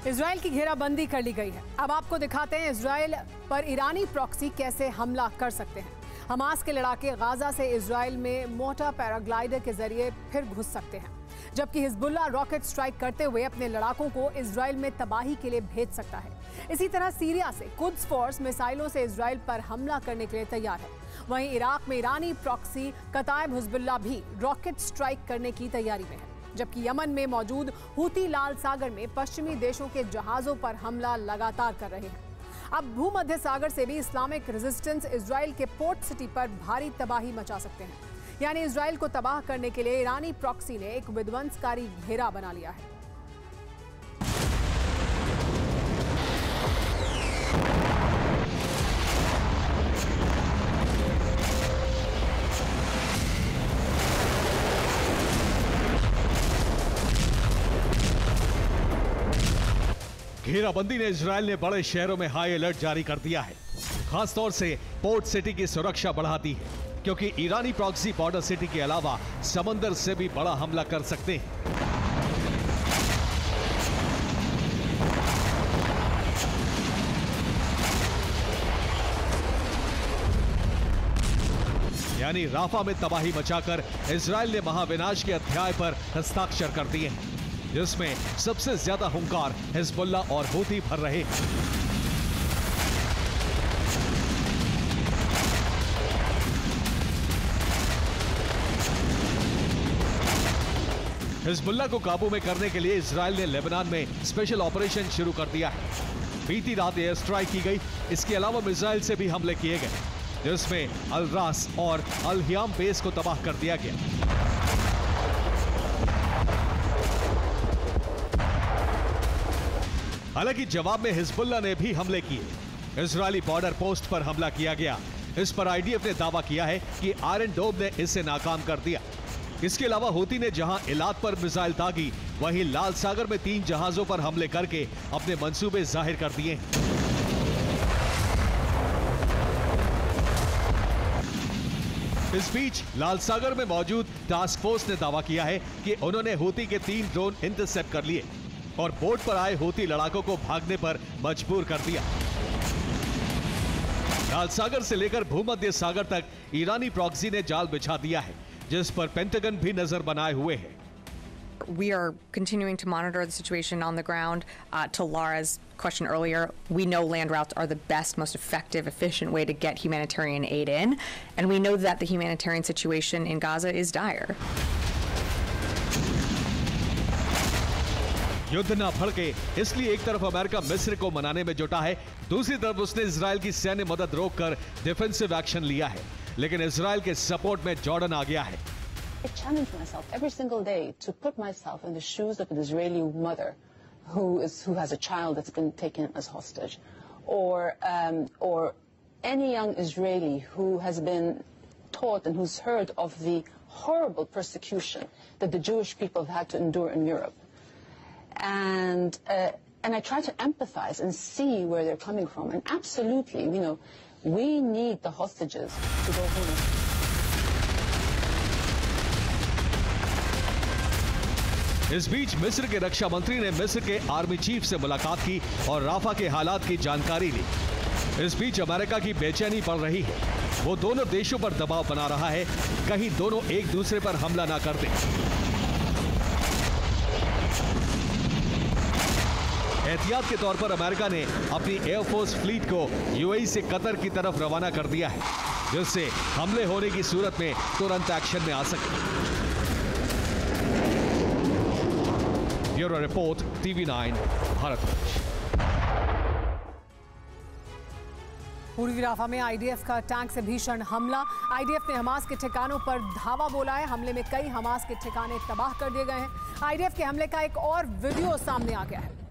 Israel की घेराबंदी कर ली गई है। अब आपको दिखाते हैं इजराइल पर ईरानी प्रॉक्सी कैसे हमला कर सकते हैं। हमास के लड़ाके गाजा से इजराइल में मोटा पैराग्लाइडर के जरिए फिर घुस सकते हैं, जबकि हिजबुल्लाह रॉकेट स्ट्राइक करते हुए अपने लड़ाकों को इजराइल में तबाही के लिए भेज सकता है। इसी तरह सीरिया से कुद्स फोर्स मिसाइलों से इजराइल पर हमला करने के लिए तैयार है। वहीं इराक में ईरानी प्रॉक्सी कताइब हिजबुल्लाह भी रॉकेट स्ट्राइक करने की तैयारी में है, जबकि यमन में मौजूद हूती लाल सागर में पश्चिमी देशों के जहाजों पर हमला लगातार कर रहे हैं। अब भूमध्य सागर से भी इस्लामिक रेजिस्टेंस इजराइल के पोर्ट सिटी पर भारी तबाही मचा सकते हैं। यानी इजराइल को तबाह करने के लिए ईरानी प्रॉक्सी ने एक विध्वंसकारी घेरा बना लिया है। घेराबंदी ने इजराइल ने बड़े शहरों में हाई अलर्ट जारी कर दिया है। खासतौर से पोर्ट सिटी की सुरक्षा बढ़ा दी है, क्योंकि ईरानी प्रॉक्सी बॉर्डर सिटी के अलावा समंदर से भी बड़ा हमला कर सकते हैं। यानी राफा में तबाही मचाकर इजराइल ने महाविनाश के अध्याय पर हस्ताक्षर कर दिए हैं, जिसमें सबसे ज्यादा हुंकार हिजबुल्लाह और हूती भर रहे हैं। हिजबुल्लाह को काबू में करने के लिए इजराइल ने लेबनान में स्पेशल ऑपरेशन शुरू कर दिया है। बीती रात एयर स्ट्राइक की गई। इसके अलावा मिसाइल से भी हमले किए गए, जिसमें अल रास और अल हियाम बेस को तबाह कर दिया गया। हालांकि जवाब में हिजबुल्लाह ने भी हमले किए। इजरायली बॉर्डर पोस्ट पर हमला किया गया। इस पर आईडीएफ ने दावा किया है कि आयरन डोम ने इसे नाकाम कर दिया। इसके अलावा हूती ने जहां इलाद पर मिसाइल दागी, वहीं लाल सागर में 3 जहाजों पर हमले करके अपने मंसूबे जाहिर कर दिए हैं। इस बीच लाल सागर में मौजूद टास्क फोर्स ने दावा किया है कि उन्होंने हूती के 3 ड्रोन इंटरसेप्ट कर लिए और बोट पर आए हूती लड़ाकों को भागने पर मजबूर कर दिया। लाल सागर से लेकर भूमध्य सागर तक ईरानी प्रॉक्सी ने जाल बिछा दिया है, जिस पर पेंटागन भी नजर बनाए हुए है। We are continuing to monitor the situation on the ground. To Laura's question earlier, we know land routes are the best, most effective, efficient way to get humanitarian aid in, and we know that the humanitarian situation in Gaza is dire. युद्ध न भड़के, इसलिए एक तरफ America मिस्र को मनाने में जुटा है, दूसरी तरफ उसने इजराइल की सैन्य मदद रोककर डिफेंसिव एक्शन लिया है। लेकिन इजराइल के सपोर्ट में जॉर्डन आ गया है। I challenge myself every single day to put myself in the shoes of an Israeli mother who has a child that's been taken as hostage, or any young Israeli who has been taught and who's heard of the horrible persecution that the Jewish people have had to endure in Europe. And I try to empathize and see where they're coming from. And absolutely, we need the hostages to go home. इस बीच मिस्र के रक्षा मंत्री ने मिस्र के army chief से मुलाकात की और राफा के हालात की जानकारी ली। इस बीच अमेरिका की बेचैनी बढ़ रही है। वो दोनों देशों पर दबाव बना रहा है, कहीं दोनों एक दूसरे पर हमला ना कर दें। एहतियात के तौर पर अमेरिका ने अपनी एयरफोर्स फ्लीट को यूएई से कतर की तरफ रवाना कर दिया है, जिससे हमले होने की सूरत में तुरंत एक्शन में आ सके। Bureau report, TV9 Bharat. पूर्वी राफा में आईडीएफ का टैंक से भीषण हमला। आईडीएफ ने हमास के ठिकानों पर धावा बोला है। हमले में कई हमास के ठिकाने तबाह कर दिए गए हैं। आईडीएफ के हमले का एक और वीडियो सामने आ गया है।